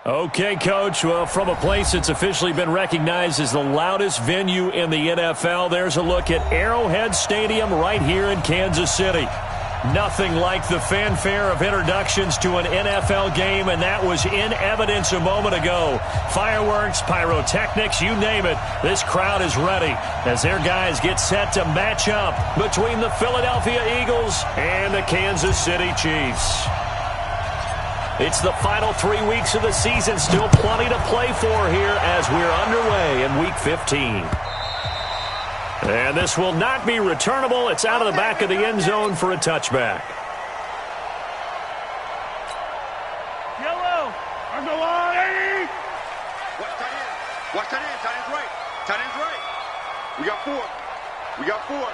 Okay, Coach. Well, from a place that's officially been recognized as the loudest venue in the NFL, there's a look at Arrowhead Stadium right here in Kansas City. Nothing like the fanfare of introductions to an NFL game, and that was in evidence a moment ago. Fireworks, pyrotechnics, you name it. This crowd is ready as their guys get set to match up between the Philadelphia Eagles and the Kansas City Chiefs. It's the final 3 weeks of the season. Still plenty to play for here as we're underway in Week 15. And this will not be returnable. It's out of the back of the end zone for a touchback. Yellow on the line. Watch tight end. Watch tight end. Tight end's right. Tight end's right. We got 4. We got 4.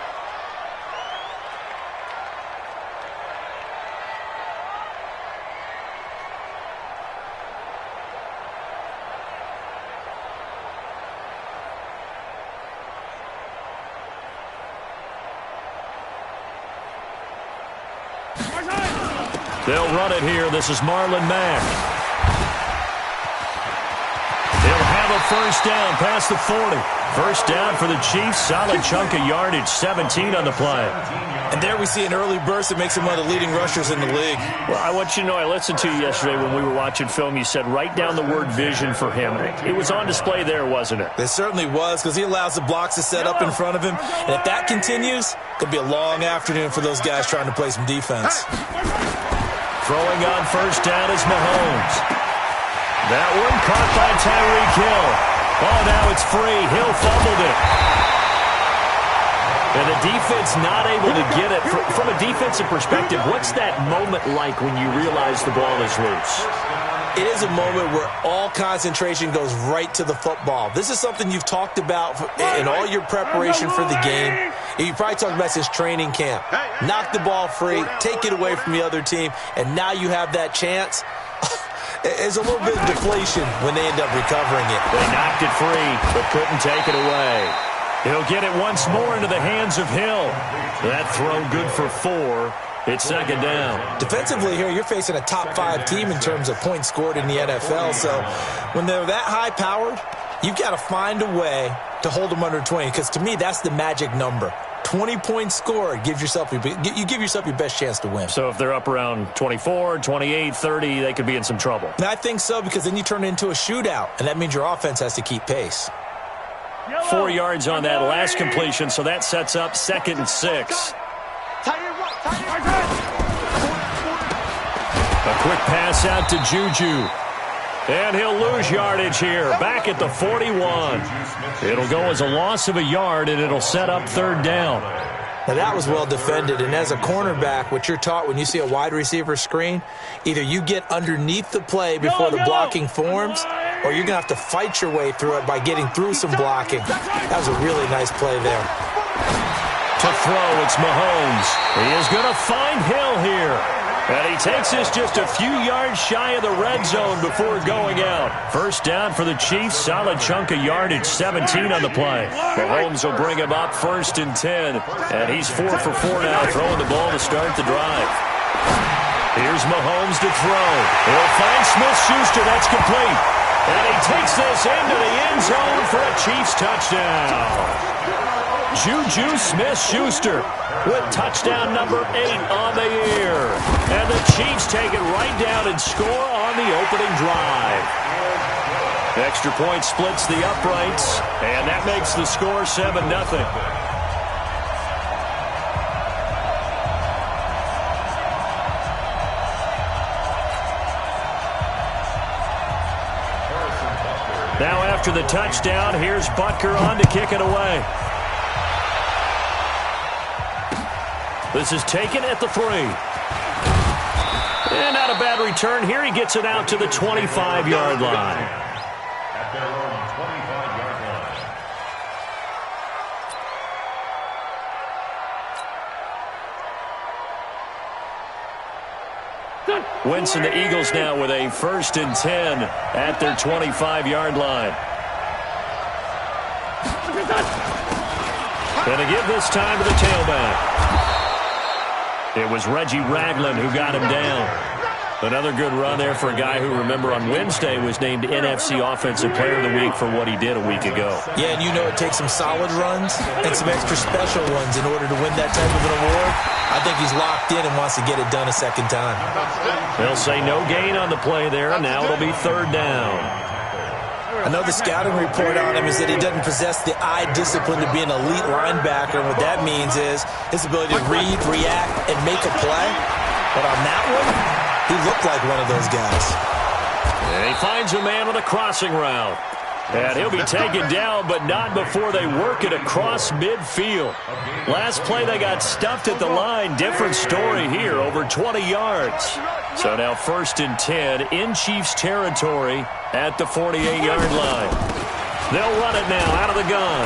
They'll run it here. This is Marlon Mack. They'll have a first down past the 40. First down for the Chiefs. Solid chunk of yardage. 17 on the play. And there we see an early burst that makes him one of the leading rushers in the league. Well, I want you to know, I listened to you yesterday when we were watching film. You said write down the word vision for him. It was on display there, wasn't it? It certainly was, because he allows the blocks to set up in front of him. And if that continues, it could be a long afternoon for those guys trying to play some defense. Throwing on first down is Mahomes. That one caught by Tyreek Hill. Oh, now it's free. Hill fumbled it. And the defense not able to get it. From a defensive perspective, what's that moment like when you realize the ball is loose? It is a moment where all concentration goes right to the football. This is something you've talked about in all your preparation for the game. You probably talked about since training camp. Knock the ball free, take it away from the other team, and now you have that chance. There's a little bit of deflation when they end up recovering it. They knocked it free, but couldn't take it away. He'll get it once more into the hands of Hill. That throw good for 4. It's second down. Defensively here, you're facing a top-5 team in terms of points scored in the NFL. So when they're that high-powered, you've got to find a way to hold them under 20. Because to me, that's the magic number. 20 points scored, you give yourself your best chance to win. So if they're up around 24, 28, 30, they could be in some trouble. And I think so, because then you turn it into a shootout, and that means your offense has to keep pace. 4 yards on that last completion, so that sets up 2nd and 6. A quick pass out to Juju. And he'll lose yardage here, back at the 41. It'll go as a loss of a yard, and it'll set up 3rd down. Now, that was well defended, and as a cornerback, what you're taught when you see a wide receiver screen, either you get underneath the play before the blocking forms, or you're going to have to fight your way through it by getting through some blocking. That was a really nice play there. To throw, it's Mahomes. He is going to find Hill here. And he takes this just a few yards shy of the red zone before going out. First down for the Chiefs. Solid chunk of yardage. 17 on the play. Mahomes will bring him up 1st and 10. And he's 4 for 4 now, throwing the ball to start the drive. Here's Mahomes to throw. He'll find Smith-Schuster. That's complete. And he takes this into the end zone for a Chiefs touchdown. Juju Smith-Schuster with touchdown number 8 on the year. And the Chiefs take it right down and score on the opening drive. Extra point splits the uprights, and that makes the score 7-0. Now after the touchdown, here's Butker on to kick it away. This is taken at the 3. And not a bad return here. He gets it out to the 25-yard line. At their own 25-yard line. Wentz and the Eagles now with a 1st and 10 at their 25-yard line. And to give this time to the tailback. It was Reggie Ragland who got him down. Another good run there for a guy who, remember, on Wednesday was named NFC Offensive Player of the Week for what he did a week ago. Yeah, and you know it takes some solid runs and some extra special ones in order to win that type of an award. I think he's locked in and wants to get it done a second time. They'll say no gain on the play there. Now it'll be third down. I know the scouting report on him is that he doesn't possess the eye discipline to be an elite linebacker. And what that means is his ability to read, react, and make a play. But on that one, he looked like one of those guys. And he finds a man with a crossing route. And he'll be taken down, but not before they work it across midfield. Last play, they got stuffed at the line. Different story here, over 20 yards. So now 1st and 10 in Chiefs territory at the 48-yard line. They'll run it now out of the gun.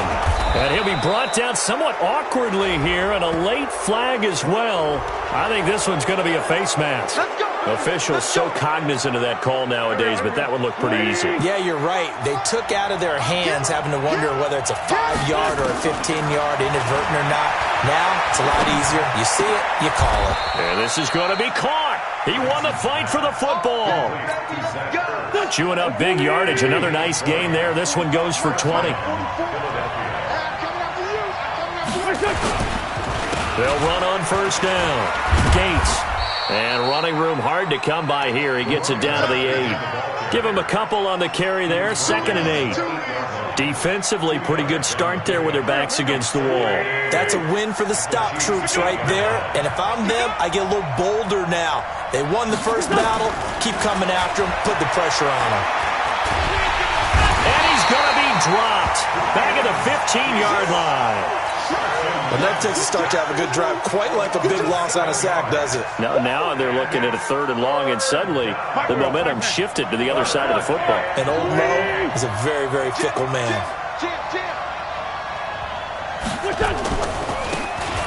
And he'll be brought down somewhat awkwardly here, and a late flag as well. I think this one's going to be a face mask. Officials so cognizant of that call nowadays, but that would look pretty easy. Yeah, you're right. They took out of their hands having to wonder whether it's a 5-yard or a 15-yard inadvertent or not. Now, it's a lot easier. You see it, you call it. And this is going to be caught. He won the fight for the football. Chewing up big yardage. Another nice gain there. This one goes for 20. They'll run on 1st down. Gates. And running room hard to come by here. He gets it down to the 8. Give him a couple on the carry there. 2nd and 8. Defensively, pretty good start there with their backs against the wall. That's a win for the stop troops right there. And if I'm them, I get a little bolder now. They won the first battle. Keep coming after them. Put the pressure on them. And he's going to be dropped. Back at the 15-yard line. But that takes a start to have a good drive. Quite like a big loss on a sack, does it? Now they're looking at a 3rd and long, and suddenly the momentum shifted to the other side of the football. And old Mo is a very, very fickle man.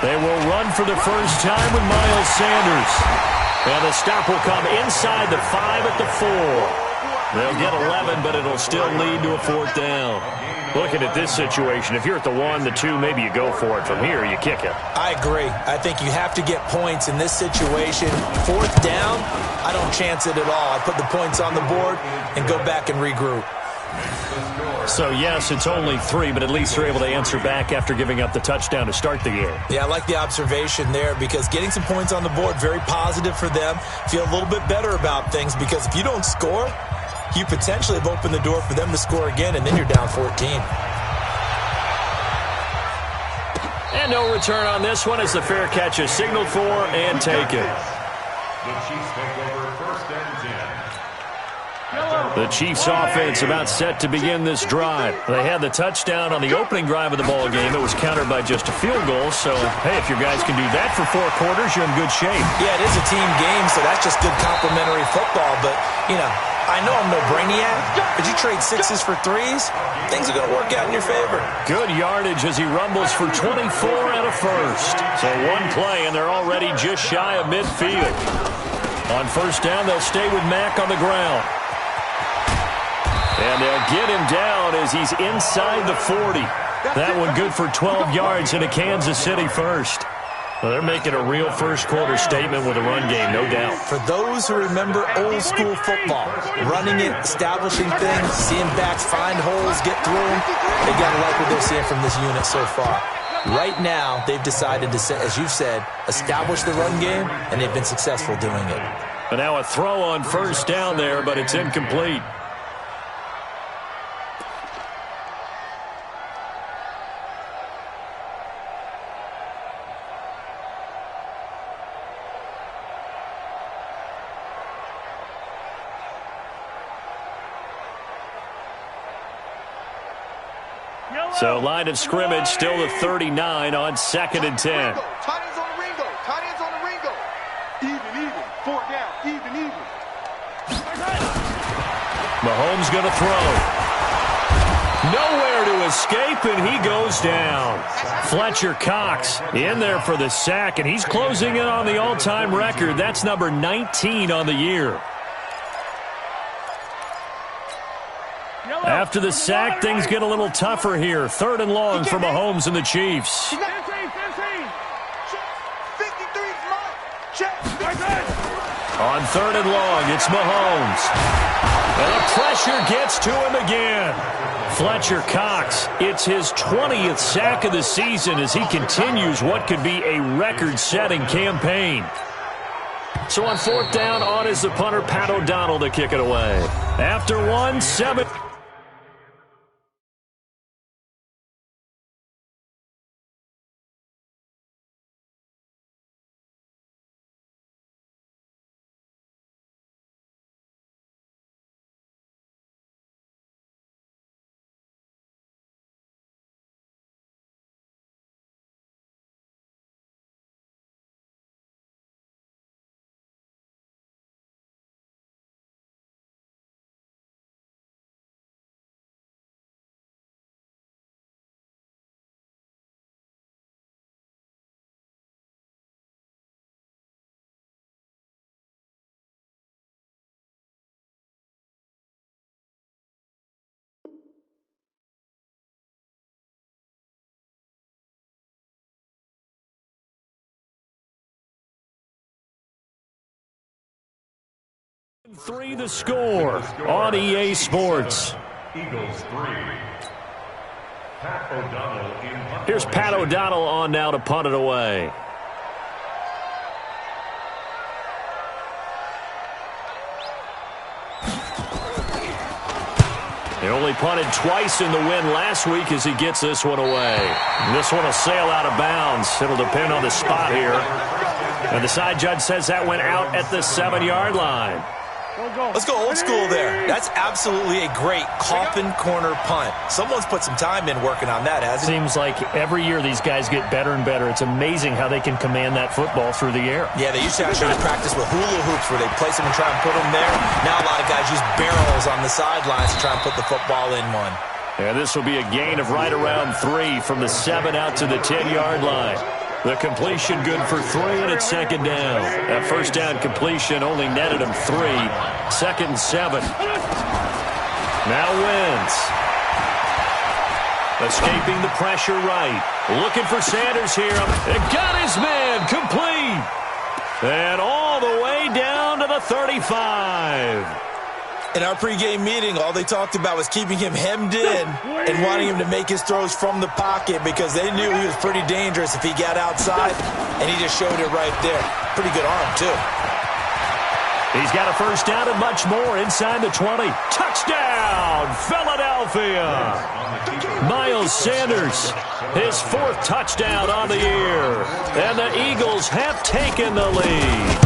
They will run for the first time with Miles Sanders. And the stop will come inside the 5 at the 4. They'll get 11, but it'll still lead to a 4th down. Looking at this situation, if you're at the 1, the 2, maybe you go for it. From here, you kick it. I agree. I think you have to get points in this situation. 4th down, I don't chance it at all. I put the points on the board and go back and regroup. So, yes, it's only 3, but at least they're able to answer back after giving up the touchdown to start the game. Yeah, I like the observation there because getting some points on the board, very positive for them. Feel a little bit better about things because if you don't score, you potentially have opened the door for them to score again, and then you're down 14. And no return on this one as the fair catch is signaled for and taken. The Chiefs take over 1st and 10. The Chiefs offense about set to begin this drive. They had the touchdown on the opening drive of the ball game. It was countered by just a field goal. So, hey, if your guys can do that for 4 quarters, you're in good shape. Yeah, it is a team game, so that's just good complimentary football. But, you know, I know I'm no brainiac, but you trade 6s for 3s, things are going to work out in your favor. Good yardage as he rumbles for 24 and a 1st. So 1 play, and they're already just shy of midfield. On 1st down, they'll stay with Mack on the ground. And they'll get him down as he's inside the 40. That one good for 12 yards in a Kansas City 1st. Well, they're making a real first-quarter statement with a run game, no doubt. For those who remember old-school football, running it, establishing things, seeing backs find holes, get through them, they got to like what they're seeing from this unit so far. Right now, they've decided to, as you've said, establish the run game, and they've been successful doing it. And now a throw on 1st down there, but it's incomplete. So line of scrimmage still the 39 on 2nd and 10. Tight ends on the Ringo. Tight ends on the Ringo. Even. 4 down. Even. Mahomes going to throw. Nowhere to escape, and he goes down. Fletcher Cox in there for the sack, and he's closing in on the all-time record. That's number 19 on the year. After the sack, things get a little tougher here. 3rd and long for Mahomes and the Chiefs. 53 is mine. Check. On 3rd and long, it's Mahomes. And the pressure gets to him again. Fletcher Cox, it's his 20th sack of the season as he continues what could be a record-setting campaign. So on 4th down, on is the punter, Pat O'Donnell, to kick it away. After 7. Three the score on EA Sports. Eagles 3. Pat O'Donnell in. Here's Pat O'Donnell on now to punt it away. He only punted twice in the win last week as he gets this one away. And this one will sail out of bounds. It'll depend on the spot here. And the side judge says that went out at the 7-yard line. Let's go old school there. That's absolutely a great coffin corner punt. Someone's put some time in working on that, hasn't it? Seems like every year these guys get better and better. It's amazing how they can command that football through the air. Yeah, they used to actually practice with hula hoops where they place them and try and put them there. Now a lot of guys use barrels on the sidelines to try and put the football in one. And this will be a gain of right around 3 from the 7 out to the 10-yard line. The completion good for 3, and it's 2nd down. That 1st down completion only netted him 3. 2nd and 7. Now Wentz. Escaping the pressure right. Looking for Sanders here. And got his man complete. And all the way down to the 35. In our pregame meeting, all they talked about was keeping him hemmed in and wanting him to make his throws from the pocket because they knew he was pretty dangerous if he got outside, and he just showed it right there. Pretty good arm, too. He's got a 1st down and much more inside the 20. Touchdown, Philadelphia! Miles Sanders, his 4th touchdown on the year. And the Eagles have taken the lead.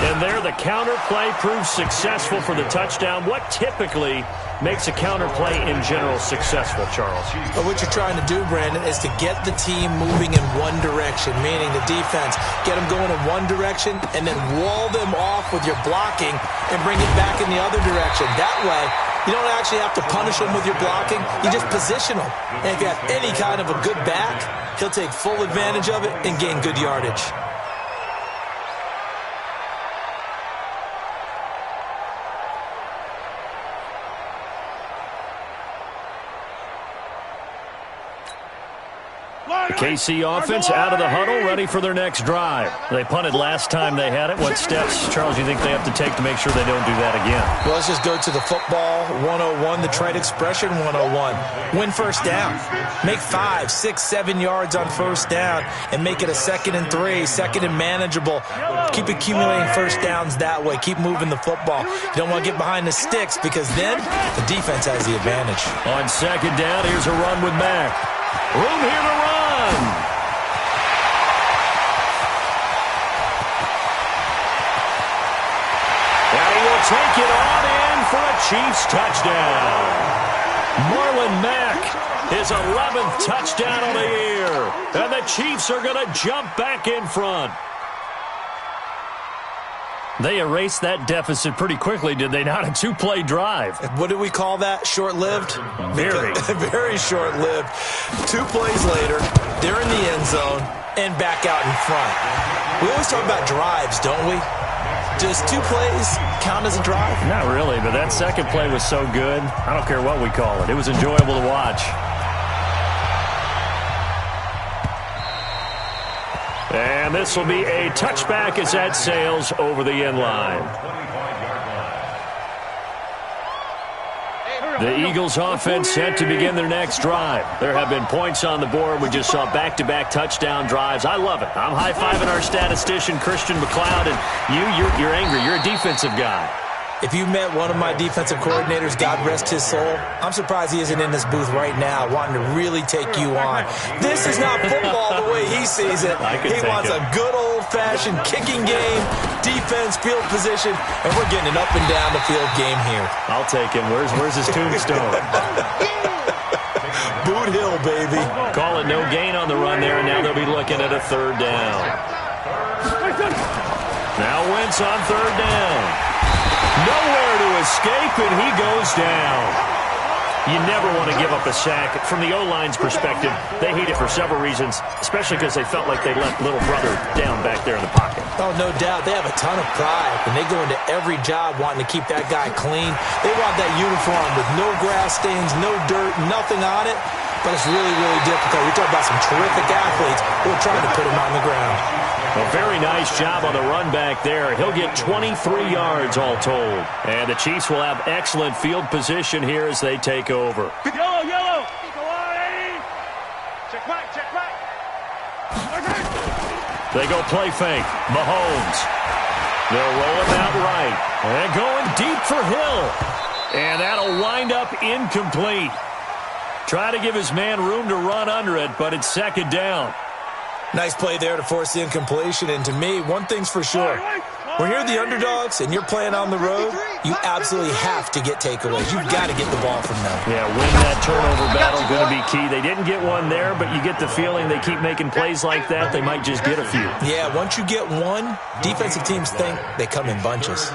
And there, the counter play proves successful for the touchdown. What typically makes a counter play in general successful, Charles? But what you're trying to do, Brandon, is to get the team moving in one direction, meaning the defense, get them going in one direction and then wall them off with your blocking and bring it back in the other direction. That way, you don't actually have to punish them with your blocking. You just position them. And if you have any kind of a good back, he'll take full advantage of it and gain good yardage. The KC offense out of the huddle, ready for their next drive. They punted last time they had it. What steps, Charles, you think they have to take to make sure they don't do that again? Well, let's just go to the football 101, the trade expression 101. Win 1st down. Make 5, 6, 7 yards on 1st down and make it a 2nd and 3, 2nd and manageable. Keep accumulating 1st downs that way. Keep moving the football. You don't want to get behind the sticks because then the defense has the advantage. On 2nd down, here's a run with Mack. Room here to run. And he will take it on in for a Chiefs touchdown. Marlon Mack, his 11th touchdown of the year. And the Chiefs are going to jump back in front. They erased that deficit pretty quickly, did they not? A 2-play drive. What do we call that? Short-lived? Very. Very short-lived. 2 plays later, they're in the end zone and back out in front. We always talk about drives, don't we? Does 2 plays count as a drive? Not really, but that 2nd play was so good. I don't care what we call it. It was enjoyable to watch. And this will be a touchback as that sails over the end line. The Eagles offense set to begin their next drive. There have been points on the board. We just saw back-to-back touchdown drives. I love it. I'm high-fiving our statistician, Christian McLeod, and you're angry. You're a defensive guy. If you met one of my defensive coordinators, God rest his soul, I'm surprised he isn't in this booth right now wanting to really take you on. This is not football the way he sees it. He wants a good old-fashioned kicking game, defense, field position, and we're getting an up and down the field game here. I'll take him. Where's his tombstone? Boot Hill, baby. Call it no gain on the run there, and now they'll be looking at a third down. Now Wentz on third down. Nowhere to escape, and he goes down. You never want to give up a sack. From the O-line's perspective, they hate it for several reasons, especially because they felt like they left little brother down back there in the pocket. Oh, no doubt. They have a ton of pride, and they go into every job wanting to keep that guy clean. They want that uniform with no grass stains, no dirt, nothing on it, but it's really, really difficult. We talk about some terrific athletes who are trying to put him on the ground. A very nice job on the run back there. He'll get 23 yards all told. And the Chiefs will have excellent field position here as they take over. Yellow, yellow. Go on, Eddie. Check back. They go play fake. Mahomes. They'll roll him out right. And going deep for Hill. And that'll wind up incomplete. Try to give his man room to run under it, but it's second down. Nice play there to force the incompletion. And to me, one thing's for sure. When you're the underdogs and you're playing on the road, you absolutely have to get takeaways. You've got to get the ball from them. Yeah, win that turnover battle, going to be key. They didn't get one there, but you get the feeling they keep making plays like that, they might just get a few. Yeah, once you get one, defensive teams think they come in bunches.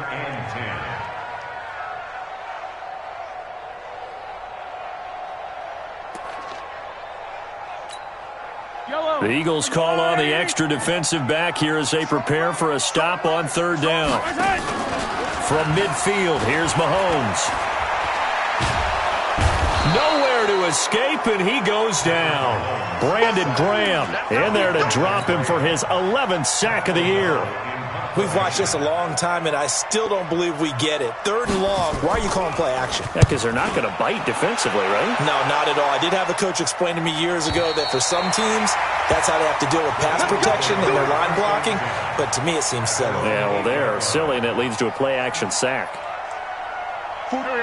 The Eagles call on the extra defensive back here as they prepare for a stop on third down. From midfield, here's Mahomes. Nowhere to escape, and he goes down. Brandon Graham in there to drop him for his 11th sack of the year. We've watched this a long time, and I still don't believe we get it. Third and long, why are you calling play action? Yeah, because they're not going to bite defensively, right? No, not at all. I did have a coach explain to me years ago that for some teams, that's how they have to deal with pass protection and their line blocking, but to me it seems silly. Yeah, well, they're silly, and it leads to a play action sack.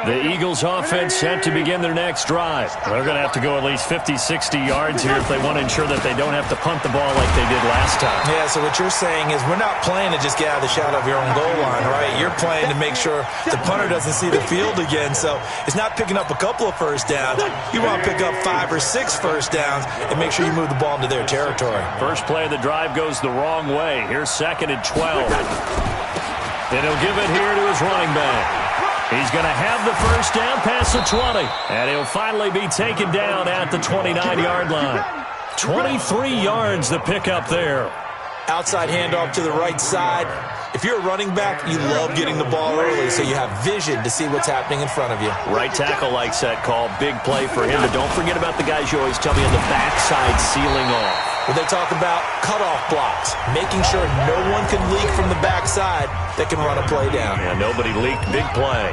The Eagles offense set to begin their next drive. They're going to have to go at least 50, 60 yards here if they want to ensure that they don't have to punt the ball like they did last time. Yeah, so what you're saying is we're not playing to just get out of the shadow of your own goal line, right? You're playing to make sure the punter doesn't see the field again. So it's not picking up a couple of first downs. You want to pick up 5 or 6 first downs and make sure you move the ball into their territory. First play of the drive goes the wrong way. Here's 2nd and 12. And he'll give it here to his running back. He's going to have the first down past the 20. And he'll finally be taken down at the 29-yard line. 23 yards the pickup there. Outside handoff to the right side. If you're a running back, you love getting the ball early so you have vision to see what's happening in front of you. Right tackle likes that call. Big play for him. But don't forget about the guys you always tell me on the backside sealing off. When they talk about cutoff blocks, making sure no one can leak from the backside that can run a play down. Yeah, nobody leaked. Big play.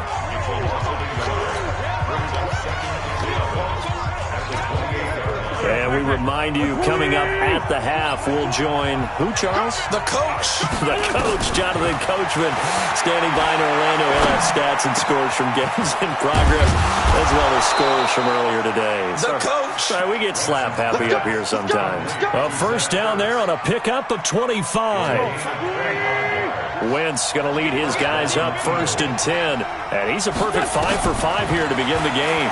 And we remind you, coming up at the half, we'll join who, Charles? The coach. The coach, Jonathan Coachman, standing by in Orlando. He'll have stats and scores from games in progress, as well as scores from earlier today. The coach. Sorry, we get slap happy up here sometimes. A first down there on a pickup of 25. Wentz going to lead his guys up 1st and 10. And he's a perfect 5 for 5 here to begin the game.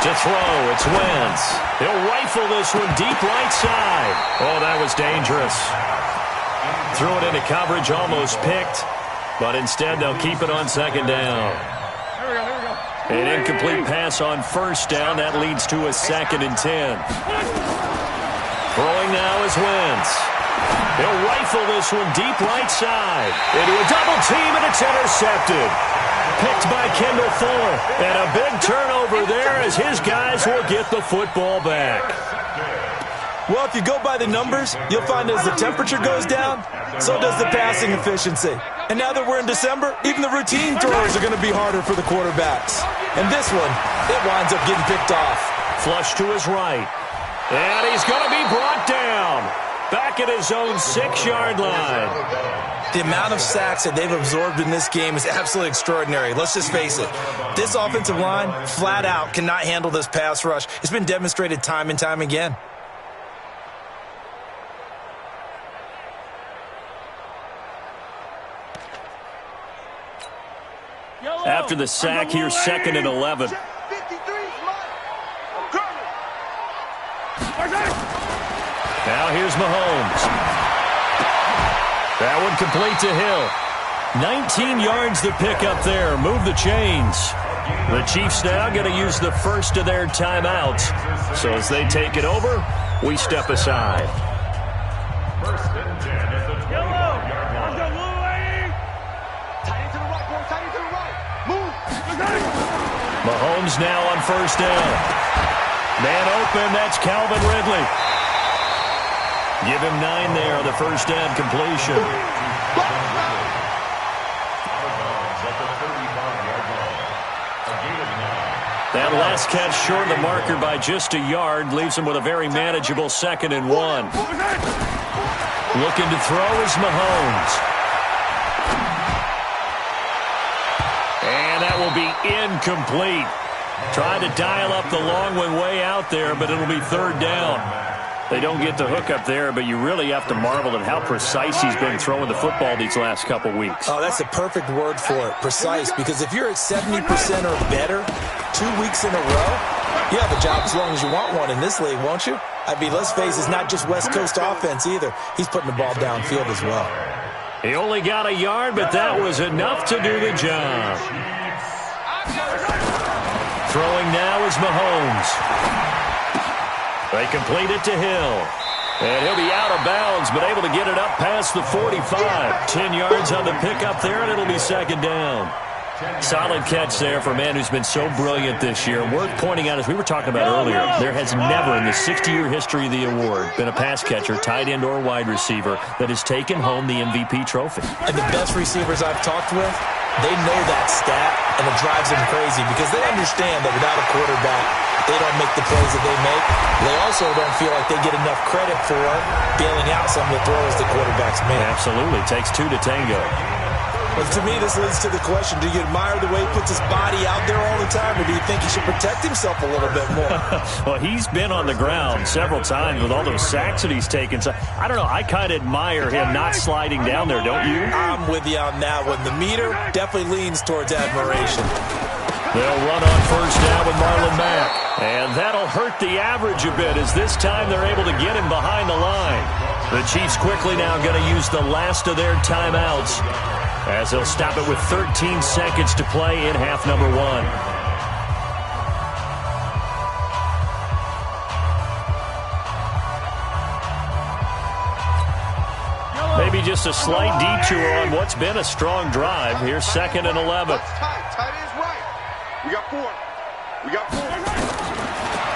To throw, it's Wentz. He'll rifle this one deep right side. Oh, that was dangerous. Threw it into coverage, almost picked. But instead, they'll keep it on 2nd down. An incomplete pass on 1st down. That leads to a 2nd and 10. Throwing now is Wentz. He'll rifle this one deep right side. Into a double team, and it's intercepted. Picked by Kendall Fuller. And a big turnover there as his guys will get the football back. Well, if you go by the numbers, you'll find as the temperature goes down, so does the passing efficiency. And now that we're in December, even the routine throws are going to be harder for the quarterbacks. And this one, it winds up getting picked off. Flush to his right. And he's going to be brought down. Back at his own 6-yard line. The amount of sacks that they've absorbed in this game is absolutely extraordinary. Let's just face it. This offensive line, flat out, cannot handle this pass rush. It's been demonstrated time and time again. After the sack, here's 2nd and 11. Now here's Mahomes. That one complete to Hill. 19 yards to pick up there. Move the chains. The Chiefs now going to use the first of their timeouts. So as they take it over, we step aside. First and 10 at the 25-yard line. Mahomes now on first down. Man open, that's Calvin Ridley. Give him 9 there on the first down completion. That last catch short of the marker by just a yard leaves him with a very manageable 2nd and 1. Looking to throw is Mahomes. And that will be incomplete. Trying to dial up the long one way out there, but it'll be 3rd down. They don't get the hook up there, but you really have to marvel at how precise he's been throwing the football these last couple weeks. Oh, that's the perfect word for it, precise, because if you're at 70% or better 2 weeks in a row, you have a job as long as you want one in this league, won't you? I mean, let's face it, it's not just West Coast offense either. He's putting the ball downfield as well. He only got a yard, but that was enough to do the job. Throwing now is Mahomes. They complete it to Hill. And he'll be out of bounds, but able to get it up past the 45. 10 yards on the pickup there, and it'll be 2nd down. Solid catch there for a man who's been so brilliant this year. Worth pointing out, as we were talking about earlier, there has never in the 60-year history of the award been a pass catcher, tight end, or wide receiver that has taken home the MVP trophy. And the best receivers I've talked with, they know that stat, and it drives them crazy because they understand that without a quarterback, they don't make the plays that they make. They also don't feel like they get enough credit for bailing out some of the throws the quarterbacks make. Absolutely. Takes 2 to tango. Well, to me, this leads to the question, do you admire the way he puts his body out there all the time, or do you think he should protect himself a little bit more? Well, he's been on the ground several times with all those sacks that he's taken. So, I don't know. I kind of admire him not sliding down there, don't you? I'm with you on that one. The meter definitely leans towards admiration. They'll run on first down with Marlon Mack. And that'll hurt the average a bit as this time they're able to get him behind the line. The Chiefs quickly now going to use the last of their timeouts as they'll stop it with 13 seconds to play in half number 1. Maybe just a slight detour on what's been a strong drive. Here's 2nd and 11. Tight is right. We got 4. We got 4.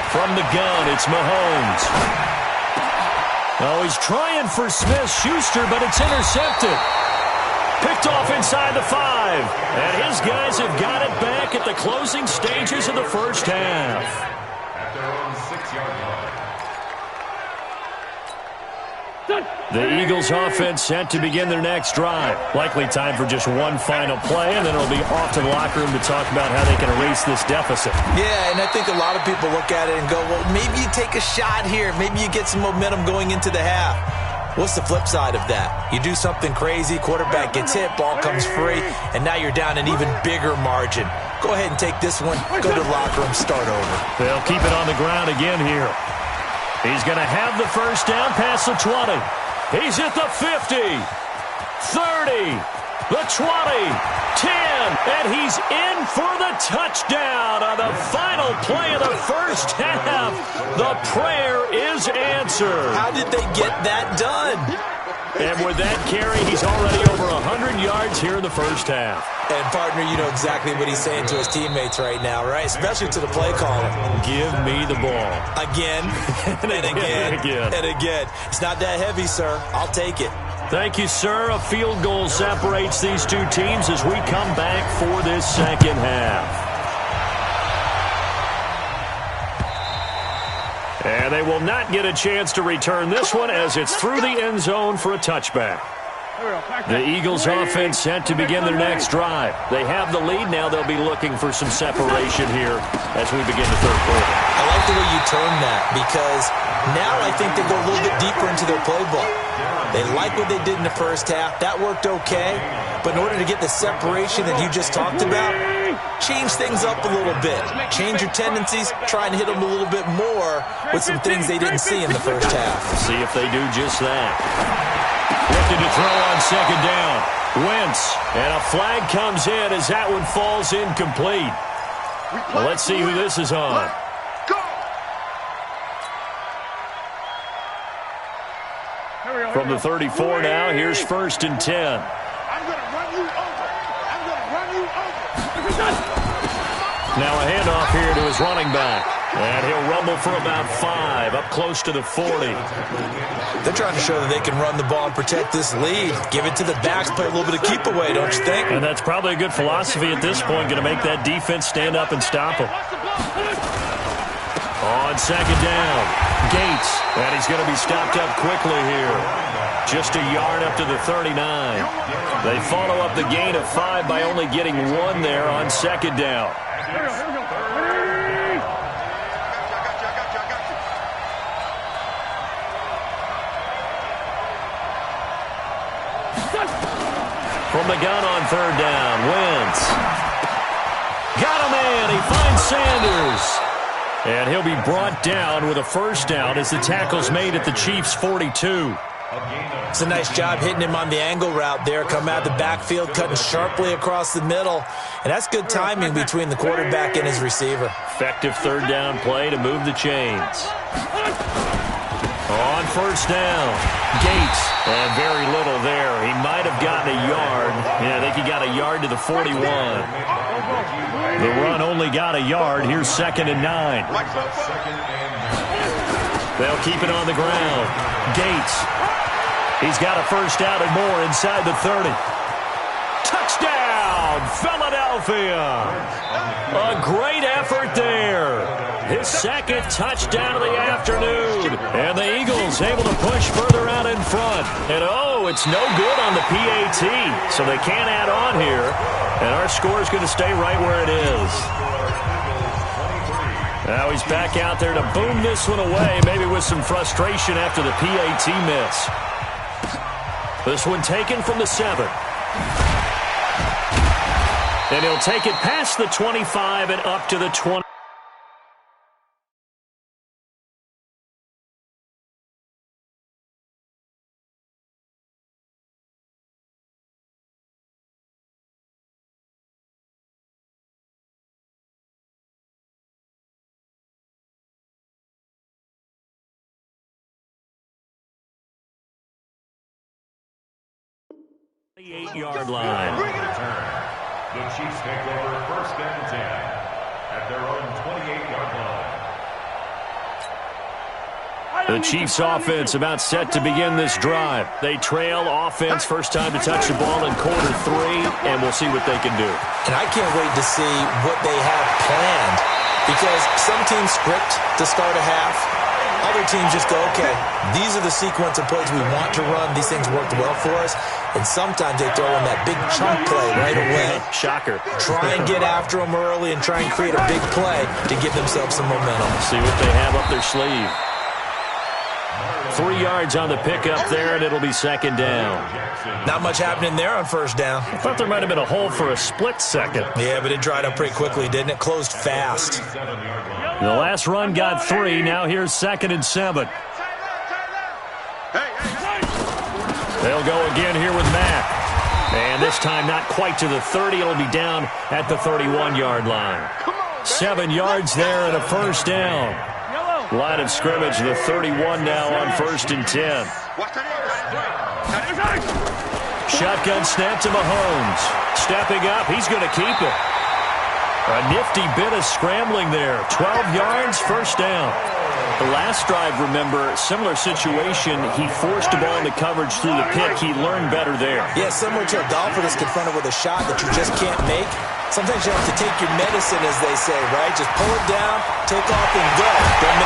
From the gun, it's Mahomes. Oh, he's trying for Smith-Schuster, but it's intercepted. Picked off inside the 5. And his guys have got it back at the closing stages of the first half. At their own 6-yard line. The Eagles offense set to begin their next drive. Likely time for just one final play, and then it'll be off to the locker room to talk about how they can erase this deficit. Yeah, and I think a lot of people look at it and go, well, maybe you take a shot here. Maybe you get some momentum going into the half. What's the flip side of that? You do something crazy, quarterback gets hit, ball comes free, and now you're down an even bigger margin. Go ahead and take this one, go to the locker room, start over. They'll keep it on the ground again here. He's going to have the first down past the 20. He's at the 50, 30, the 20, 10, and he's in for the touchdown on the final play of the first half. The prayer is answered. How did they get that done? And with that carry, he's already over 100 yards here in the first half. And, partner, you know exactly what he's saying to his teammates right now, right? Especially to the play caller. Give me the ball. Again, and again, and again. It's not that heavy, sir. I'll take it. Thank you, sir. A field goal separates these two teams as we come back for this second half. And they will not get a chance to return this one as it's through the end zone for a touchback. The Eagles offense set to begin their next drive. They have the lead. Now they'll be looking for some separation here as we begin the third quarter. I like the way you term that because now I think they go a little bit deeper into their playbook. They like what they did in the first half. That worked okay. But in order to get the separation that you just talked about, change things up a little bit. Change your tendencies. Try and hit them a little bit more with some things they didn't see in the first half. See if they do just that. Looking to throw on second down. Wentz. And a flag comes in as that one falls incomplete. Well, let's see who this is on. From the 34 now, here's 1st and 10. I'm going to run you over. I'm going to run you over. Now a handoff here to his running back. And he'll rumble for about 5, up close to the 40. They're trying to show that they can run the ball and protect this lead. Give it to the backs, play a little bit of keep away, don't you think? And that's probably a good philosophy at this point, going to make that defense stand up and stop them. On second down, Gates. And he's going to be stopped up quickly here. Just a yard up to the 39. They follow up the gain of 5 by only getting 1 there on second down. From the gun on third down, Wentz. Got a man. He finds Sanders. And he'll be brought down with a first down as the tackle's made at the Chiefs' 42. It's a nice job hitting him on the angle route there. Come out the backfield, cutting sharply across the middle. And that's good timing between the quarterback and his receiver. Effective third down play to move the chains. On first down, Gates. And very little there. He might have gotten a yard. Yeah, I think he got a yard to the 41. The run only got a yard. Here's 2nd and 9. They'll keep it on the ground. Gates. He's got a first down and more inside the 30. Touchdown, Philadelphia. A great effort there. His second touchdown of the afternoon. And the Eagles able to push further out in front. And, oh, it's no good on the PAT. So they can't add on here. And our score is going to stay right where it is. Now he's back out there to boom this one away, maybe with some frustration after the PAT miss. This one taken from the 7. And he'll take it past the 25 and up to the 20. The 8-yard line. The Chiefs take over 1st and 10 at their own 28-yard line. The Chiefs offense about set to begin this drive. They trail offense, first time to touch the ball in quarter 3, and we'll see what they can do. And I can't wait to see what they have planned because some teams script to start a half. Other teams just go, okay, these are the sequence of plays we want to run. These things worked well for us. And sometimes they throw in that big chunk play right away. Shocker. Try and get after them early and try and create a big play to give themselves some momentum. See what they have up their sleeve. 3 yards on the pickup there, and it'll be 2nd down. Not much happening there on first down. I thought there might have been a hole for a split second. Yeah, but it dried up pretty quickly, didn't it? Closed fast. The last run got 3. Now here's 2nd and 7. They'll go again here with Mack. And this time not quite to the 30. It'll be down at the 31-yard line. 7 yards there and a first down. Line of scrimmage, the 31 now on 1st and 10. Shotgun snap to Mahomes. Stepping up, he's going to keep it. A nifty bit of scrambling there. 12 yards, first down. The last drive, remember, similar situation. He forced the ball into coverage through the pick. He learned better there. Yeah, similar to a golfer that's confronted with a shot that you just can't make. Sometimes you have to take your medicine, as they say, right? Just pull it down, take off, and go. And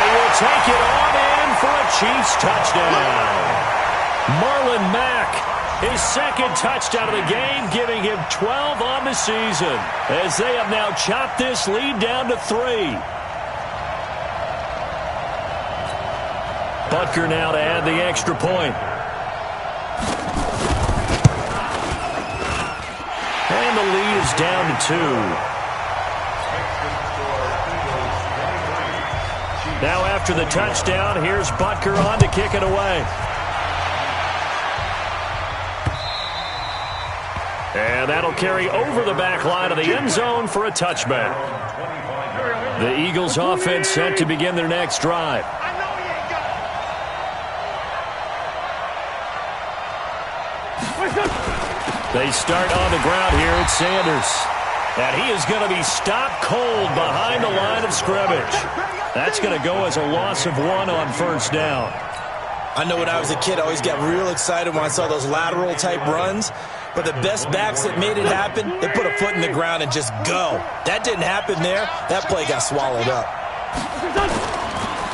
he will take it on in for a Chiefs touchdown. Marlon Mack, his second touchdown of the game, giving him 12 on the season, as they have now chopped this lead down to 3. Butker now to add the extra point. And the lead is down to 2. Now after the touchdown, here's Butker on to kick it away. And that'll carry over the back line of the end zone for a touchback. The Eagles offense set to begin their next drive. They start on the ground here at Sanders. And he is going to be stopped cold behind the line of scrimmage. That's going to go as a loss of 1 on first down. I know when I was a kid, I always got real excited when I saw those lateral-type runs. But the best backs that made it happen, they put a foot in the ground and just go. That didn't happen there. That play got swallowed up.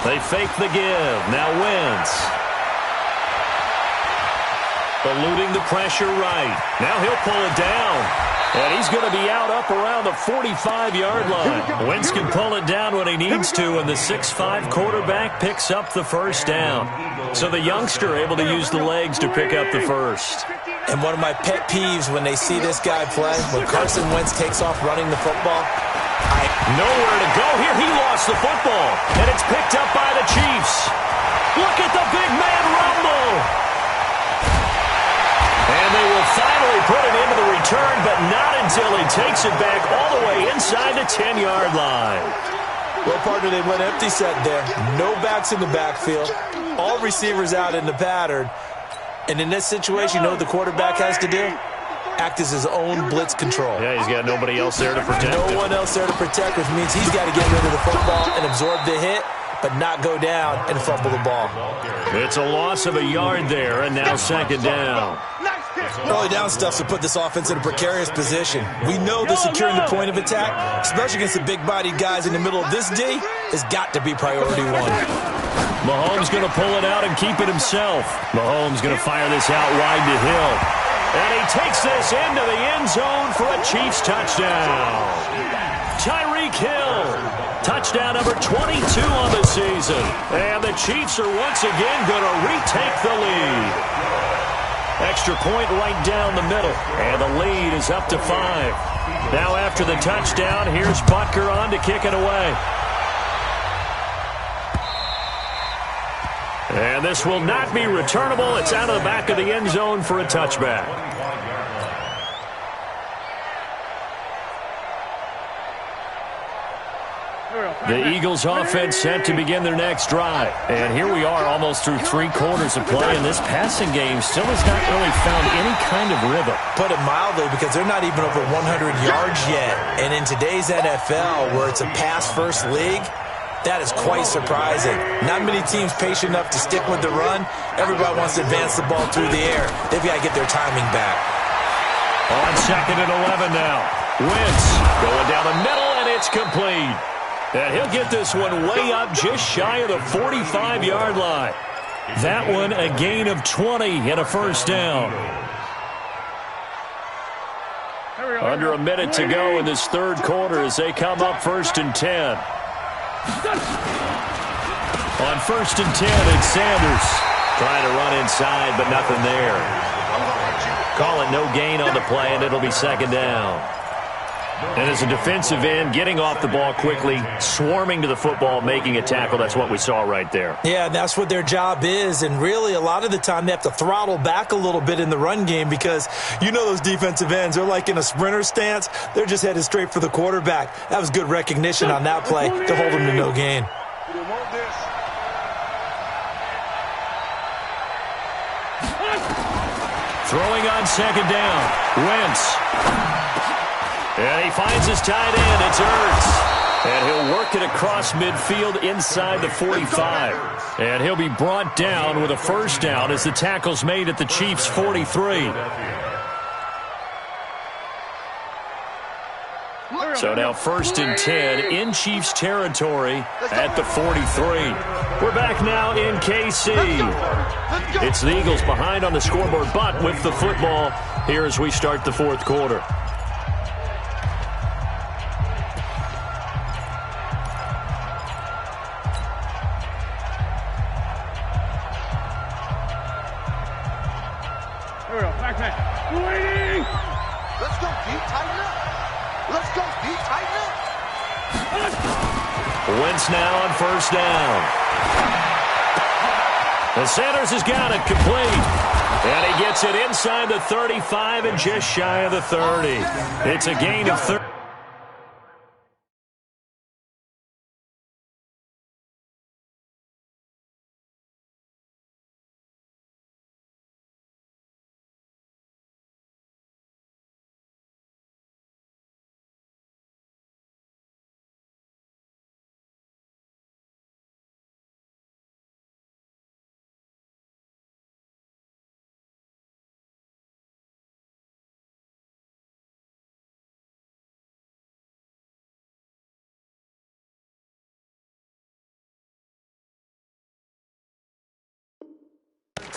They fake the give. Now Wentz. Eluding the pressure right. Now he'll pull it down. And he's going to be out up around the 45-yard line. Wentz can pull it down when he needs to, and the 6'5" quarterback picks up the first down. So the youngster able to use the legs to pick up the first. And one of my pet peeves when they see this guy play, when Carson Wentz takes off running the football, nowhere to go here. He lost the football, and it's picked up by the Chiefs. Look at the big man rumble. And they will finally put it into the return, but not until he takes it back all the way inside the 10-yard line. Well, partner, they went empty set there. No backs in the backfield. All receivers out in the pattern. And in this situation, you know what the quarterback has to do? Act as his own blitz control. Yeah, he's got nobody else there to protect him. No one else there to protect, which means he's got to get rid of the football and absorb the hit, but not go down and fumble the ball. It's a loss of a yard there, and now second down. Early down stuff to put this offense in a precarious position. We know that securing the point of attack, especially against the big-bodied guys in the middle of this D, has got to be priority 1. Mahomes going to pull it out and keep it himself. Mahomes going to fire this out wide to Hill. And he takes this into the end zone for a Chiefs touchdown. Tyreek Hill. Touchdown number 22 on the season. And the Chiefs are once again going to retake the lead. Extra point right down the middle. And the lead is up to 5. Now after the touchdown, here's Butker on to kick it away. And this will not be returnable. It's out of the back of the end zone for a touchback. The Eagles offense set to begin their next drive. And here we are almost through 3 quarters of play, and this passing game still has not really found any kind of rhythm. Put it mildly, because they're not even over 100 yards yet. And in today's NFL, where it's a pass-first league, that is quite surprising. Not many teams patient enough to stick with the run. Everybody wants to advance the ball through the air. They've got to get their timing back. On second and 11 now. Wentz going down the middle, and it's complete. And he'll get this one way up just shy of the 45-yard line. That one a gain of 20 and a first down. Under a minute to go in this third quarter as they come up 1st and 10. On 1st and 10, it's Sanders. Trying to run inside, but nothing there. Call it no gain on the play, and it'll be second down. And as a defensive end, getting off the ball quickly, swarming to the football, making a tackle, that's what we saw right there. Yeah, that's what their job is. And really, a lot of the time, they have to throttle back a little bit in the run game because you know those defensive ends, they're like in a sprinter stance. They're just headed straight for the quarterback. That was good recognition on that play to hold him to no gain. Throwing on second down. Wentz. And he finds his tight end. It's Ertz. And he'll work it across midfield inside the 45. And he'll be brought down with a first down as the tackle's made at the Chiefs' 43. So now 1st and 10 in Chiefs territory at the 43. We're back now in KC. It's the Eagles behind on the scoreboard, but with the football here as we start the 4th quarter. Waiting! Let's go, D. Tighten up. Let's go, D. Tighten up. Wentz now on first down. The Sanders has got it complete. And he gets it inside the 35 and just shy of the 30. It's a gain of 30.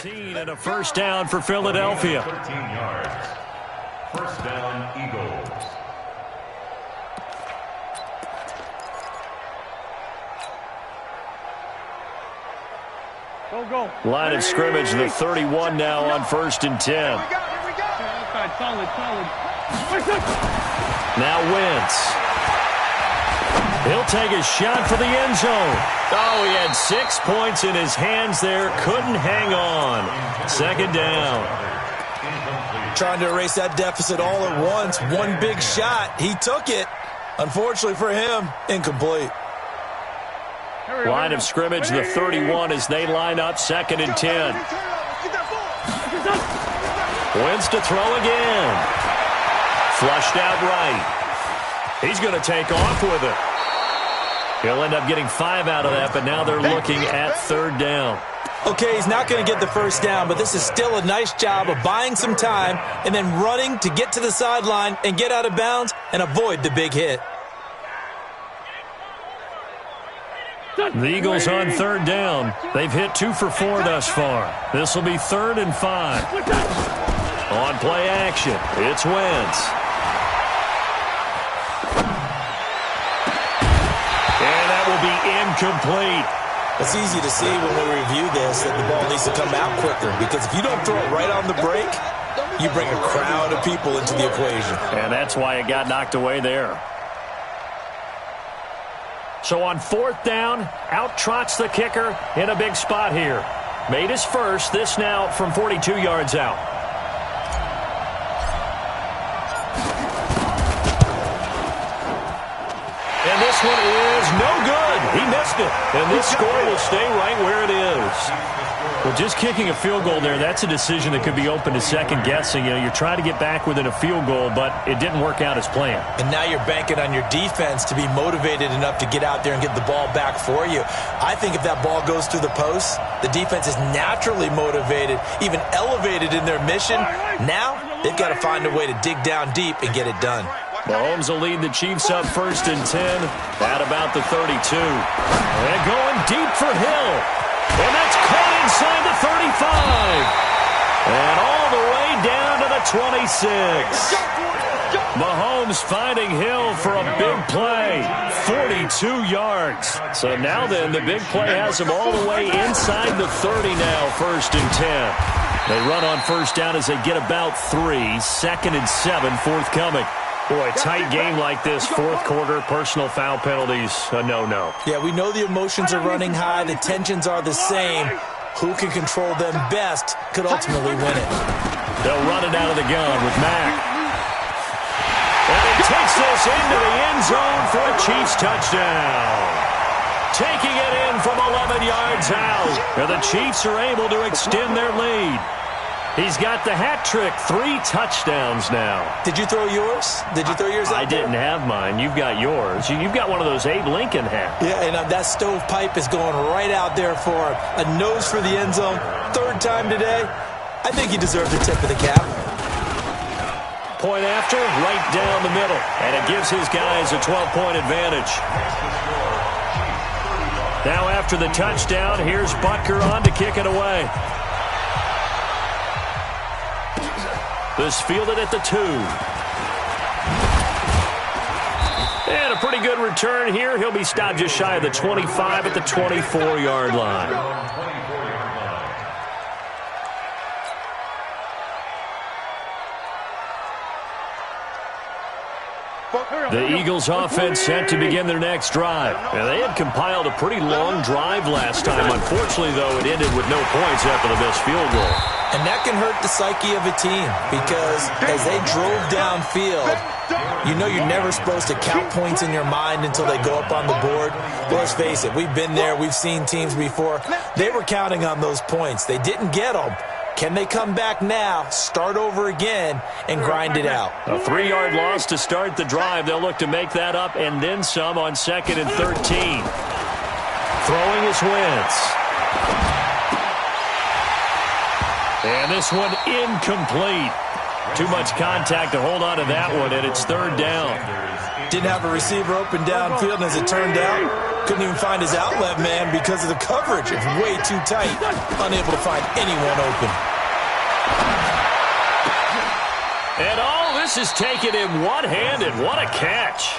And a first down for Philadelphia. 13 yards. First down, Eagles. Go. Line of scrimmage, the 31 now on 1st and 10. Here we go. Solid. Now Wentz. He'll take a shot for the end zone. Oh, he had 6 points in his hands there. Couldn't hang on. 2nd down. Trying to erase that deficit all at once. One big shot. He took it. Unfortunately for him, incomplete. Line of scrimmage, the 31 as they line up 2nd and 10. Wentz to throw again. Flushed out right. He's going to take off with it. He'll end up getting 5 out of that, but now they're looking at 3rd down. Okay, he's not going to get the first down, but this is still a nice job of buying some time and then running to get to the sideline and get out of bounds and avoid the big hit. The Eagles on 3rd down. They've hit 2 for 4 thus far. This will be 3rd and 5. On play action, it's Wentz. And that will be incomplete. It's easy to see when we review this that the ball needs to come out quicker, because if you don't throw it right on the break, you bring a crowd of people into the equation. And that's why it got knocked away there. So on 4th down, out trots the kicker in a big spot here. Made his first, this now from 42 yards out. And this one is no good. He missed it. And this score will stay right where it is. Well, just kicking a field goal there, that's a decision that could be open to second guessing. You know, you're trying to get back within a field goal, but it didn't work out as planned. And now you're banking on your defense to be motivated enough to get out there and get the ball back for you. I think if that ball goes through the post, the defense is naturally motivated, even elevated in their mission. Now they've got to find a way to dig down deep and get it done. Mahomes will lead the Chiefs up 1st and 10 at about the 32. And going deep for Hill. And that's caught inside the 35. And all the way down to the 26. Mahomes finding Hill for a big play. 42 yards. So now then, the big play has him all the way inside the 30 now, 1st and 10. They run on 1st down as they get about 3. 2nd and 7 forthcoming. Boy, tight game like this, 4th quarter, personal foul penalties, a no-no. Yeah, we know the emotions are running high. The tensions are the same. Who can control them best could ultimately win it. They'll run it out of the gun with Mack. And he takes this into the end zone for a Chiefs touchdown. Taking it in from 11 yards out. And the Chiefs are able to extend their lead. He's got the hat trick. 3 touchdowns now. Did you throw yours? Did you throw yours out I didn't have mine. You've got yours. You've got one of those Abe Lincoln hats. Yeah, and that stovepipe is going right out there for a nose for the end zone. 3rd time today. I think he deserves a tip of the cap. Point after, right down the middle. And it gives his guys a 12-point advantage. Now after the touchdown, here's Butker on to kick it away. This fielded at the 2. And a pretty good return here. He'll be stopped just shy of the 25 at the 24-yard line. The Eagles offense set to begin their next drive. And they had compiled a pretty long drive last time. Unfortunately, though, it ended with no points after the missed field goal. And that can hurt the psyche of a team because as they drove downfield, you know you're never supposed to count points in your mind until they go up on the board. But let's face it, we've been there. We've seen teams before. They were counting on those points. They didn't get them. Can they come back now, start over again, and grind it out? A 3-yard loss to start the drive. They'll look to make that up and then some on 2nd and 13. Throwing is Wentz. And this one incomplete. Too much contact to hold on to that one, and it's 3rd down. Didn't have a receiver open downfield, and as it turned out, couldn't even find his outlet man because of the coverage. It's way too tight, unable to find anyone open. And all this is taken in one-handed. What a catch.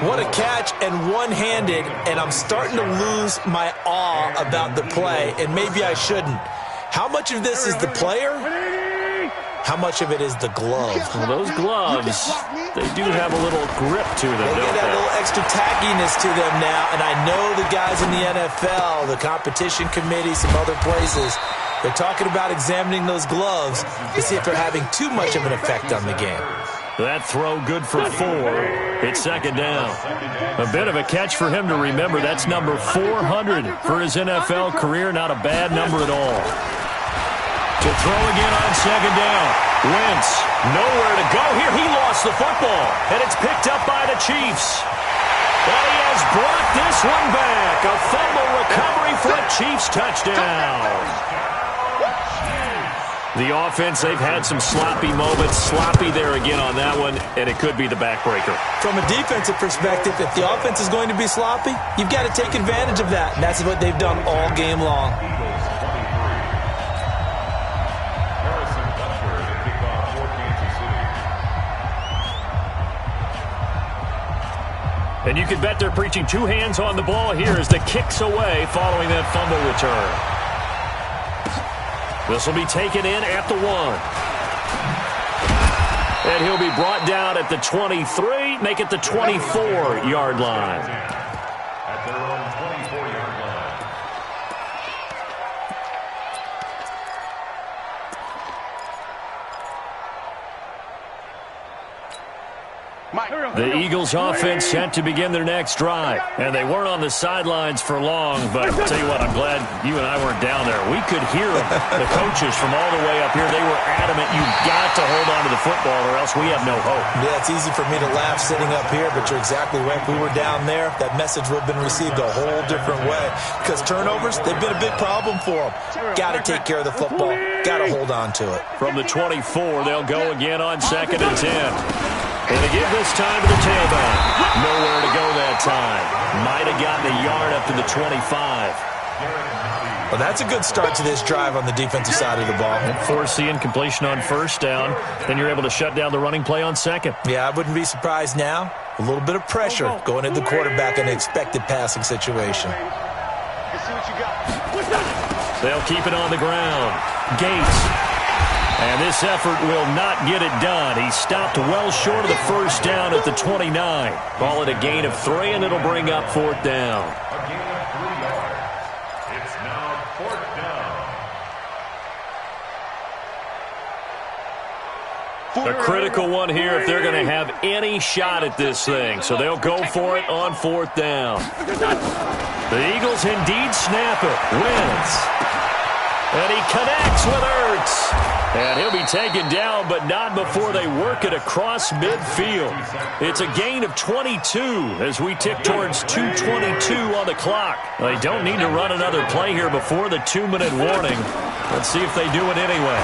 What a catch and one-handed, and I'm starting to lose my awe about the play, and maybe I shouldn't. How much of this is the player? How much of it is the glove? Well, those gloves, they do have a little grip to them, They get that little extra tackiness to them now, and I know the guys in the NFL, the competition committee, some other places, they're talking about examining those gloves to see if they're having too much of an effect on the game. That throw good for 4. It's 2nd down. A bit of a catch for him to remember. That's number 400 for his NFL career. Not a bad number at all. To throw again on 2nd down. Wentz, nowhere to go here. He lost the football, and it's picked up by the Chiefs. And he has brought this one back. A fumble recovery for a Chiefs touchdown. The offense, they've had some sloppy moments. Sloppy there again on that one, and it could be the backbreaker. From a defensive perspective, if the offense is going to be sloppy, you've got to take advantage of that, and that's what they've done all game long. And you can bet they're preaching 2 hands on the ball here as the kick's away following that fumble return. This will be taken in at the 1. And he'll be brought down at the 23, make it the 24-yard line. At their own 24-yard line. The Eagles offense set to begin their next drive. And they weren't on the sidelines for long, but I'll tell you what, I'm glad you and I weren't down there. We could hear them, the coaches from all the way up here. They were adamant, you've got to hold on to the football or else we have no hope. Yeah, it's easy for me to laugh sitting up here, but you're exactly right. If we were down there, that message would have been received a whole different way. Because turnovers, they've been a big problem for them. Got to take care of the football. Got to hold on to it. From the 24, they'll go again on 2nd and 10. And they give this time to the tailback. Nowhere to go that time. Might have gotten a yard up to the 25. Well, that's a good start to this drive on the defensive side of the ball. And force the incompletion on 1st down. Then you're able to shut down the running play on 2nd. Yeah, I wouldn't be surprised now. A little bit of pressure going at the quarterback in an expected passing situation. They'll keep it on the ground. Gates. And this effort will not get it done. He stopped well short of the 1st down at the 29. Call it a gain of 3, and it'll bring up 4th down. A gain of 3 yards. It's now 4th down. A critical one here if they're going to have any shot at this thing. So they'll go for it on 4th down. The Eagles indeed snap it. Wentz. And he connects with Ertz. And he'll be taken down, but not before they work it across midfield. It's a gain of 22 as we tick towards 2:22 on the clock. They don't need to run another play here before the 2-minute warning. Let's see if they do it anyway.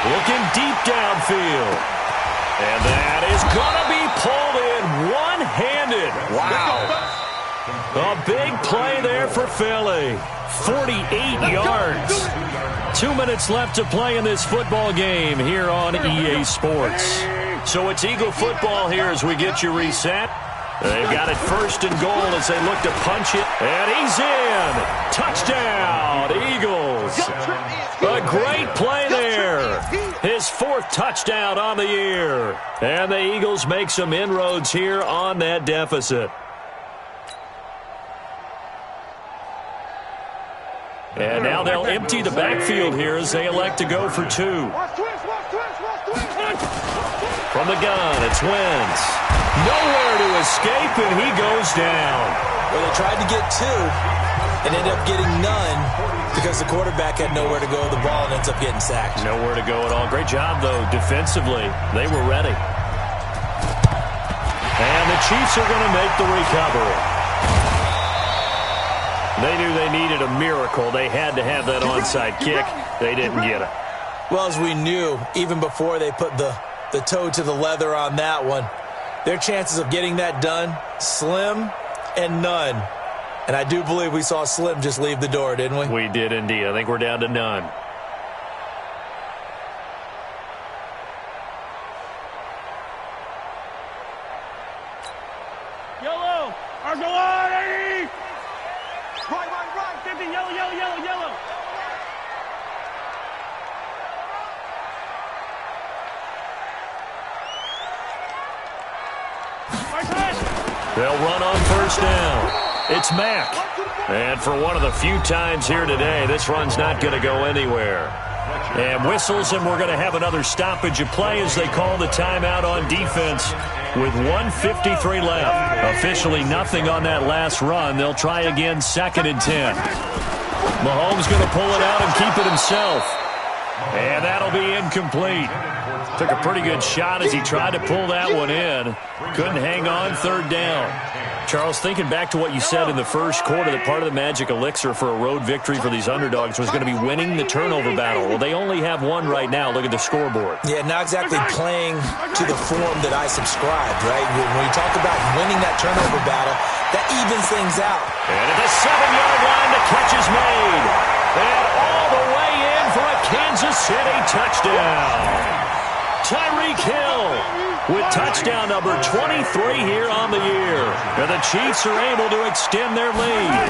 Looking deep downfield. And that is going to be pulled in one-handed. Wow. A big play there for Philly. 48 yards. 2 minutes left to play in this football game here on EA Sports. So it's Eagle football here as we get you reset. They've got it first and goal as they look to punch it. And he's in. Touchdown, Eagles. A great play there. His 4th touchdown on the year. And the Eagles make some inroads here on that deficit. And now they'll empty the backfield here as they elect to go for 2. From the gun, it's Wentz. Nowhere to escape, and he goes down. Well, they tried to get 2 and ended up getting none because the quarterback had nowhere to go with the ball and ends up getting sacked. Nowhere to go at all. Great job, though, defensively. They were ready. And the Chiefs are going to make the recovery. They knew they needed a miracle. They had to have that onside kick. They didn't get it. Well, as we knew, even before they put the toe to the leather on that one, their chances of getting that done, slim and none. And I do believe we saw Slim just leave the door, didn't we? We did indeed. I think we're down to none. Yellow. Argolani. Right. 50, yellow. They'll run on first down. It's Mack. And for one of the few times here today, this run's not going to go anywhere. And whistles, and we're going to have another stoppage of play as they call the timeout on defense with 1:53 left. Officially nothing on that last run. They'll try again, 2nd and 10. Mahomes going to pull it out and keep it himself. And that'll be incomplete. Took a pretty good shot as he tried to pull that one in. Couldn't hang on, 3rd down. Charles, thinking back to what you said in the first quarter, that part of the magic elixir for a road victory for these underdogs was going to be winning the turnover battle. Well, they only have one right now. Look at the scoreboard. Yeah, not exactly playing to the form that I subscribed, right? When you talk about winning that turnover battle, that evens things out. And at the 7-yard line, the catch is made. And all the way in for a Kansas City touchdown. Tyreek Hill with touchdown number 23 here on the year. And the Chiefs are able to extend their lead.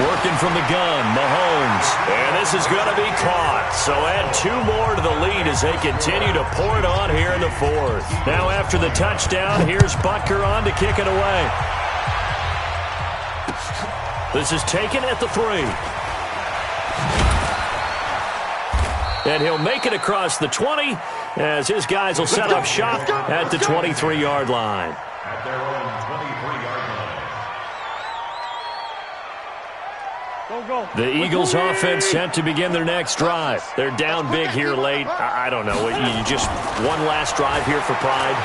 Working from the gun, Mahomes. And this is going to be caught. So add 2 more to the lead as they continue to pour it on here in the 4th. Now after the touchdown, here's Butker on to kick it away. This is taken at the 3. And he'll make it across the 20 as his guys will set up shop at the 23-yard line. At their own 23-yard line. Go. The Eagles offense set to begin their next drive. They're down big here late. I don't know. You just one last drive here for pride.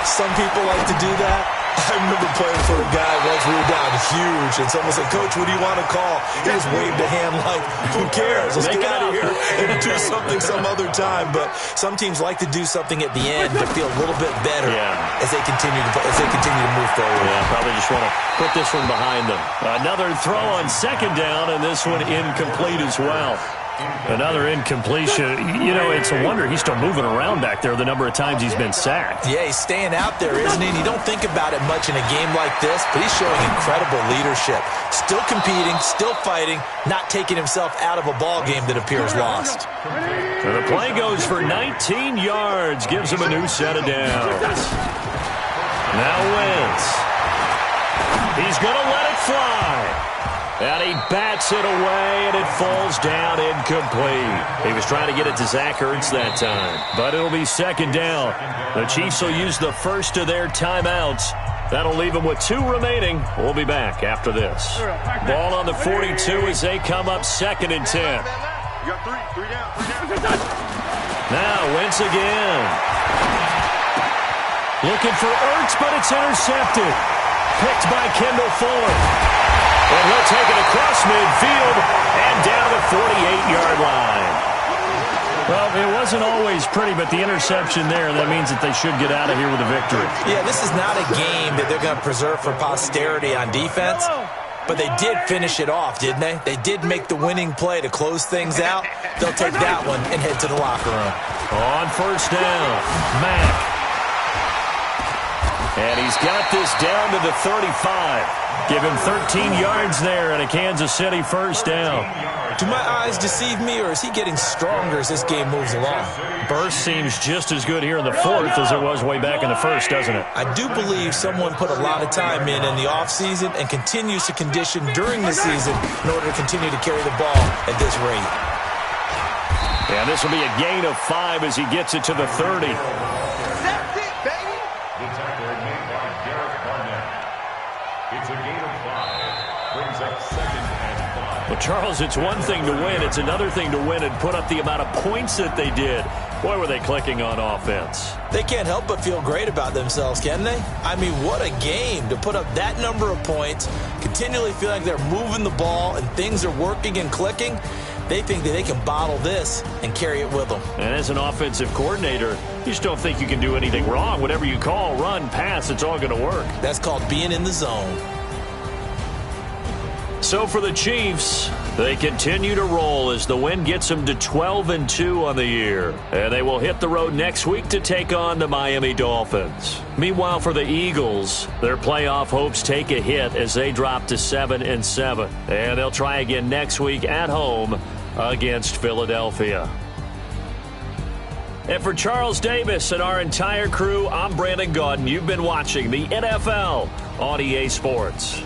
Some people like to do that. I remember playing for a guy once we were down huge, and someone said, "Coach, what do you want to call?" He just waved a hand like, "Who cares? Let's get out of here and do something some other time." But some teams like to do something at the end to feel a little bit better as they continue to move forward. Yeah, probably just want to put this one behind them. Another throw on 2nd down, and this one incomplete as well. Another incompletion. You know, it's a wonder he's still moving around back there the number of times he's been sacked. Yeah, he's staying out there, isn't he? And you don't think about it much in a game like this, but he's showing incredible leadership. Still competing, still fighting, not taking himself out of a ball game that appears lost. And the play goes for 19 yards, gives him a new set of downs. Now Wentz. He's going to let it fly. And he bats it away, and it falls down incomplete. He was trying to get it to Zach Ertz that time, but it'll be 2nd down. The Chiefs will use the first of their timeouts That'll leave them with 2 remaining. We'll be back after this. Ball on the 42 as they come up 2nd and 10. You got 3 down. Now Wentz again. Looking for Ertz, but it's intercepted. Picked by Kendall Fuller. And he'll take it across midfield and down the 48-yard line. Well, it wasn't always pretty, but the interception there, that means that they should get out of here with a victory. Yeah, this is not a game that they're going to preserve for posterity on defense, but they did finish it off, didn't they? They did make the winning play to close things out. They'll take that one and head to the locker room. On first down, Mack. And he's got this down to the 35. Give him 13 yards there and a Kansas City first down. Do my eyes deceive me, or is he getting stronger as this game moves along? Burst seems just as good here in the 4th as it was way back in the 1st, doesn't it? I do believe someone put a lot of time in the offseason and continues to condition during the season in order to continue to carry the ball at this rate. And this will be a gain of 5 as he gets it to the 30. That's it, baby. The tackle made by Garrett Barnett. It's a gain of 5. Brings up 2nd and 5. Well, Charles, it's one thing to win. It's another thing to win and put up the amount of points that they did. Boy, were they clicking on offense. They can't help but feel great about themselves, can they? I mean, what a game to put up that number of points, continually feel like they're moving the ball and things are working and clicking. They think that they can bottle this and carry it with them. And as an offensive coordinator, you just don't think you can do anything wrong. Whatever you call, run, pass, it's all going to work. That's called being in the zone. So for the Chiefs, they continue to roll as the win gets them to 12-2 on the year. And they will hit the road next week to take on the Miami Dolphins. Meanwhile, for the Eagles, their playoff hopes take a hit as they drop to 7-7. And they'll try again next week at home against Philadelphia. And for Charles Davis and our entire crew, I'm Brandon Gaudin. You've been watching the NFL on EA Sports.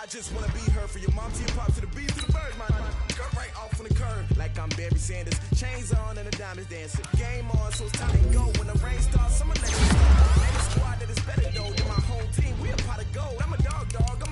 just wanna be her. For your mom to your pop, to the beat, to the birds, man. Cut right off on the curb, like I'm Barry Sanders. Chains on and the diamonds dancing. Game on, so it's time to go. When the rain starts, I'ma let you know. Ain't a squad that is better though than my whole team. We a pot of gold. I'm a dog, dog.